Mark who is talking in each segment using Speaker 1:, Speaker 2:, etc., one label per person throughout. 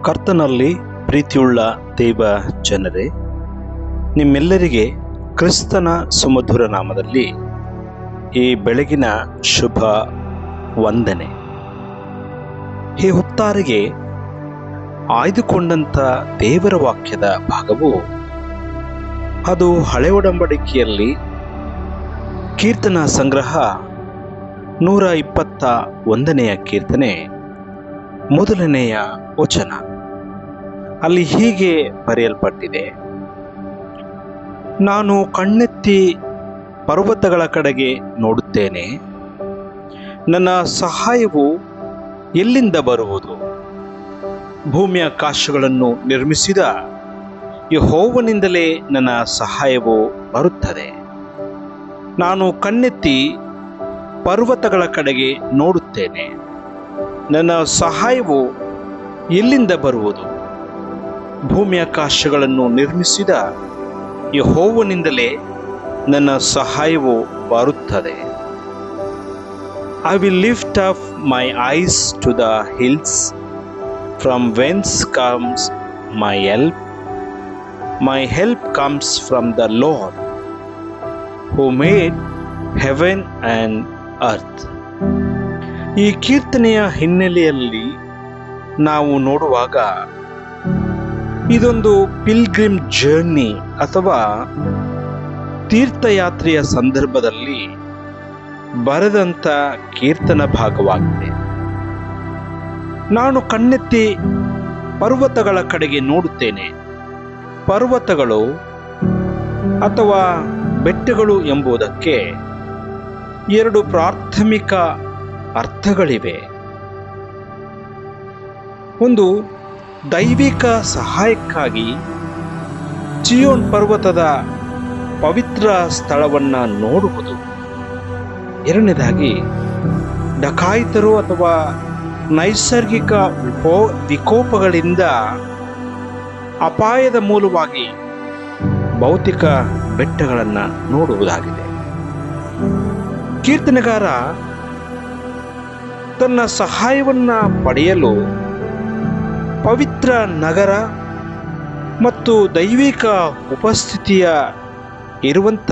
Speaker 1: ಕರ್ತನಲ್ಲಿ ಪ್ರೀತಿಯುಳ್ಳ ದೇವ ಜನರೇ, ನಿಮ್ಮೆಲ್ಲರಿಗೆ ಕ್ರಿಸ್ತನ ಸುಮಧುರ ನಾಮದಲ್ಲಿ ಈ ಬೆಳಗಿನ ಶುಭ ವಂದನೆ. ಈ ಹೊತ್ತಾರಿಗೆ ಆಯ್ದುಕೊಂಡಂಥ ದೇವರ ವಾಕ್ಯದ ಭಾಗವು ಅದು ಹಳೆ ಒಡಂಬಡಿಕೆಯಲ್ಲಿ ಕೀರ್ತನ ಸಂಗ್ರಹ 121ನೆಯ ಕೀರ್ತನೆ ಮೊದಲನೆಯ ವಚನ. ಅಲ್ಲಿ ಹೀಗೆ ಬರೆಯಲ್ಪಟ್ಟಿದೆ: ನಾನು ಕಣ್ಣೆತ್ತಿ ಪರ್ವತಗಳ ಕಡೆಗೆ ನೋಡುತ್ತೇನೆ, ನನ್ನ ಸಹಾಯವು ಎಲ್ಲಿಂದ ಬರುವುದು? ಭೂಮಿಯ ಆಕಾಶಗಳನ್ನು ನಿರ್ಮಿಸಿದ ಯೆಹೋವನಿಂದಲೇ ನನ್ನ ಸಹಾಯವು ಬರುತ್ತದೆ. ನಾನು ಕಣ್ಣೆತ್ತಿ ಪರ್ವತಗಳ ಕಡೆಗೆ ನೋಡುತ್ತೇನೆ, ನನ್ನ ಸಹಾಯವು ಎಲ್ಲಿಂದ ಬರುವುದು? ಭೂಮಿಯ ಆಕಾಶಗಳನ್ನು ನಿರ್ಮಿಸಿದ ಯೆಹೋವನಿಂದಲೇ ನನ್ನ ಸಹಾಯವು ಬರುತ್ತದೆ. I will lift up my eyes to the hills, from whence comes my help. My help comes from the Lord, who made heaven and earth. ಈ ಕೀರ್ತನೆಯ ಹಿನ್ನೆಲೆಯಲ್ಲಿ ನಾವು ನೋಡುವಾಗ ಇದೊಂದು ಪಿಲ್ಗ್ರಿಮ್ ಜರ್ನಿ ಅಥವಾ ತೀರ್ಥಯಾತ್ರೆಯ ಸಂದರ್ಭದಲ್ಲಿ ಬರೆದಂಥ ಕೀರ್ತನ ಭಾಗವಾಗಿದೆ. ನಾನು ಕಣ್ಣೆತ್ತಿ ಪರ್ವತಗಳ ಕಡೆಗೆ ನೋಡುತ್ತೇನೆ. ಪರ್ವತಗಳು ಅಥವಾ ಬೆಟ್ಟಗಳು ಎಂಬುದಕ್ಕೆ ಎರಡು ಪ್ರಾಥಮಿಕ ಅರ್ಥಗಳಿವೆ. ಒಂದು, ದೈವಿಕ ಸಹಾಯಕ್ಕಾಗಿ ಚಿಯೋನ್ ಪರ್ವತದ ಪವಿತ್ರ ಸ್ಥಳವನ್ನು ನೋಡುವುದು. ಎರಡನೇದಾಗಿ, ಡಕಾಯಿತರು ಅಥವಾ ನೈಸರ್ಗಿಕ ವಿಕೋಪಗಳಿಂದ ಅಪಾಯದ ಮೂಲವಾಗಿ ಭೌತಿಕ ಬೆಟ್ಟಗಳನ್ನು ನೋಡುವುದಾಗಿದೆ. ಕೀರ್ತನೆಗಾರ ತನ್ನ ಸಹಾಯವನ್ನು ಪಡೆಯಲು ಪವಿತ್ರ ನಗರ ಮತ್ತು ದೈವಿಕ ಉಪಸ್ಥಿತಿಯ ಇರುವಂಥ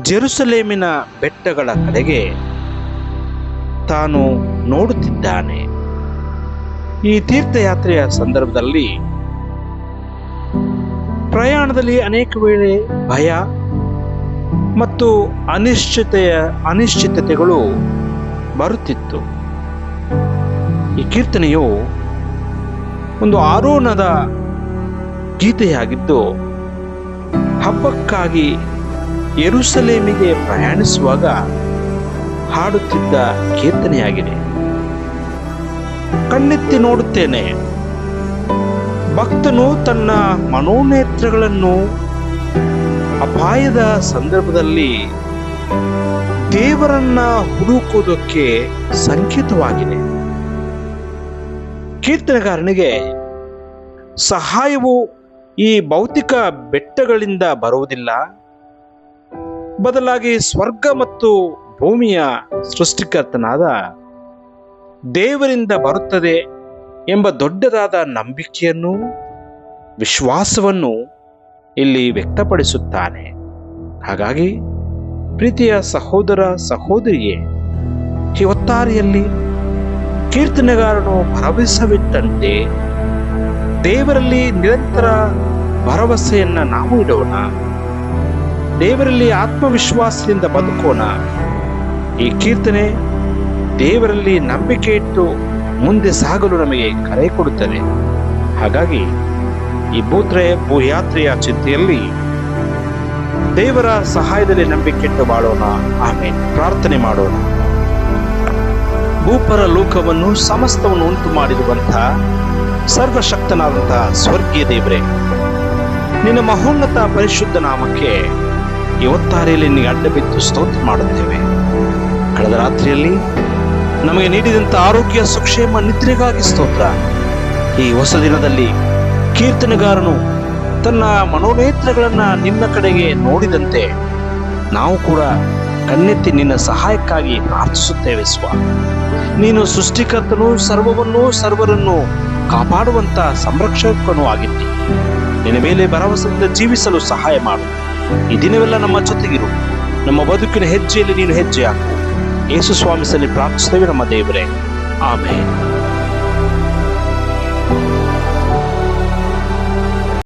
Speaker 1: ಜೆರುಸಲೇಮಿನ ಬೆಟ್ಟಗಳ ಕಡೆಗೆ ತಾನು ನೋಡುತ್ತಿದ್ದಾನೆ. ಈ ತೀರ್ಥಯಾತ್ರೆಯ ಸಂದರ್ಭದಲ್ಲಿ ಪ್ರಯಾಣದಲ್ಲಿ ಅನೇಕ ವೇಳೆ ಭಯ ಮತ್ತು ಅನಿಶ್ಚಿತತೆಗಳು ಬರುತ್ತಿತ್ತು. ಈ ಕೀರ್ತನೆಯು ಒಂದು ಆರೋನದ ಗೀತೆಯಾಗಿದ್ದು, ಹಬ್ಬಕ್ಕಾಗಿ ಯೆರೂಸಲೇಮಿಗೆ ಪ್ರಯಾಣಿಸುವಾಗ ಹಾಡುತ್ತಿದ್ದ ಕೀರ್ತನೆಯಾಗಿದೆ. ಕಣ್ಣೆತ್ತಿ ನೋಡುತ್ತೇನೆ. ಭಕ್ತನು ತನ್ನ ಮನೋನೇತ್ರಗಳನ್ನು ಅಪಾಯದ ಸಂದರ್ಭದಲ್ಲಿ ದೇವರನ್ನ ಹುಡುಕುವುದಕ್ಕೆ ಸಂಕೇತವಾಗಿದೆ. ಕೀರ್ತನೆಗಾರನಿಗೆ ಸಹಾಯವು ಈ ಭೌತಿಕ ಬೆಟ್ಟಗಳಿಂದ ಬರುವುದಿಲ್ಲ, ಬದಲಾಗಿ ಸ್ವರ್ಗ ಮತ್ತು ಭೂಮಿಯ ಸೃಷ್ಟಿಕರ್ತನಾದ ದೇವರಿಂದ ಬರುತ್ತದೆ ಎಂಬ ದೊಡ್ಡದಾದ ನಂಬಿಕೆಯನ್ನು, ವಿಶ್ವಾಸವನ್ನು ಇಲ್ಲಿ ವ್ಯಕ್ತಪಡಿಸುತ್ತಾನೆ. ಹಾಗಾಗಿ ಪ್ರೀತಿಯ ಸಹೋದರ ಸಹೋದರಿಯೇ, ಈ ಹೊತ್ತಾರೆಯಲ್ಲಿ ಕೀರ್ತನೆಗಾರನು ಭರವಸವಿಟ್ಟಂತೆ ದೇವರಲ್ಲಿ ನಿರಂತರ ಭರವಸೆಯನ್ನ ನಾವು ಇಡೋಣ. ದೇವರಲ್ಲಿ ಆತ್ಮವಿಶ್ವಾಸದಿಂದ ಬದುಕೋಣ. ಈ ಕೀರ್ತನೆ ದೇವರಲ್ಲಿ ನಂಬಿಕೆ ಇಟ್ಟು ಮುಂದೆ ಸಾಗಲು ನಮಗೆ ಕರೆ ಕೊಡುತ್ತದೆ. ಹಾಗಾಗಿ ಈ ಭೂಯಾತ್ರೆಯ ಚಿಂತೆಯಲ್ಲಿ ದೇವರ ಸಹಾಯದಲ್ಲಿ ನಂಬಿಕೆಟ್ಟು ಬಾಳೋಣ. ಆಮೇಲೆ ಪ್ರಾರ್ಥನೆ ಮಾಡೋಣ. ಭೂಪರ ಲೋಕವನ್ನು ಸಮಸ್ತವನ್ನು ಉಂಟು ಮಾಡಿರುವಂತಹ ಸರ್ವಶಕ್ತನಾದಂತಹ ಸ್ವರ್ಗೀಯ ದೇವರೇ, ನಿನ್ನ ಮಹೋನ್ನತ ಪರಿಶುದ್ಧ ನಾಮಕ್ಕೆ ಇವತ್ತಾರೆಯಲ್ಲಿ ನಿನಗೆ ಅಡ್ಡ ಬಿದ್ದು ಸ್ತೋತ್ರ ಮಾಡುತ್ತೇವೆ. ಕಳೆದ ರಾತ್ರಿಯಲ್ಲಿ ನಮಗೆ ನೀಡಿದಂಥ ಆರೋಗ್ಯ ಸುಕ್ಷೇಮ ನಿದ್ರೆಗಾಗಿ ಸ್ತೋತ್ರ. ಈ ಹೊಸ ದಿನದಲ್ಲಿ ಕೀರ್ತನೆಗಾರನು ತನ್ನ ಮನೋನೇತ್ರಗಳನ್ನ ನಿನ್ನ ಕಡೆಗೆ ನೋಡಿದಂತೆ ನಾವು ಕೂಡ ಕಣ್ಣೆತ್ತಿ ನಿನ್ನ ಸಹಾಯಕ್ಕಾಗಿ ಪ್ರಾರ್ಥಿಸುತ್ತೇವೆ. ಸ್ವಾಮಿ, ನೀನು ಸೃಷ್ಟಿಕರ್ತನು, ಸರ್ವರನ್ನು ಕಾಪಾಡುವಂತ ಸಂರಕ್ಷಕನೂ ಆಗಿದ್ದಿ. ನಿನ್ನ ಮೇಲೆ ಭರವಸೆಯಿಂದ ಜೀವಿಸಲು ಸಹಾಯ ಮಾಡು. ಈ ದಿನವೆಲ್ಲ ನಮ್ಮ ಜೊತೆಗಿರು. ನಮ್ಮ ಬದುಕಿನ ಹೆಜ್ಜೆಯಲ್ಲಿ ನೀನು ಹೆಜ್ಜೆ ಹಾಕು. ಯೇಸು ಸ್ವಾಮಿ ಸಲ್ಲಿ ಪ್ರಾರ್ಥಿಸುತ್ತೇವೆ ನಮ್ಮ ದೇವರೇ, ಆಮೆನ್.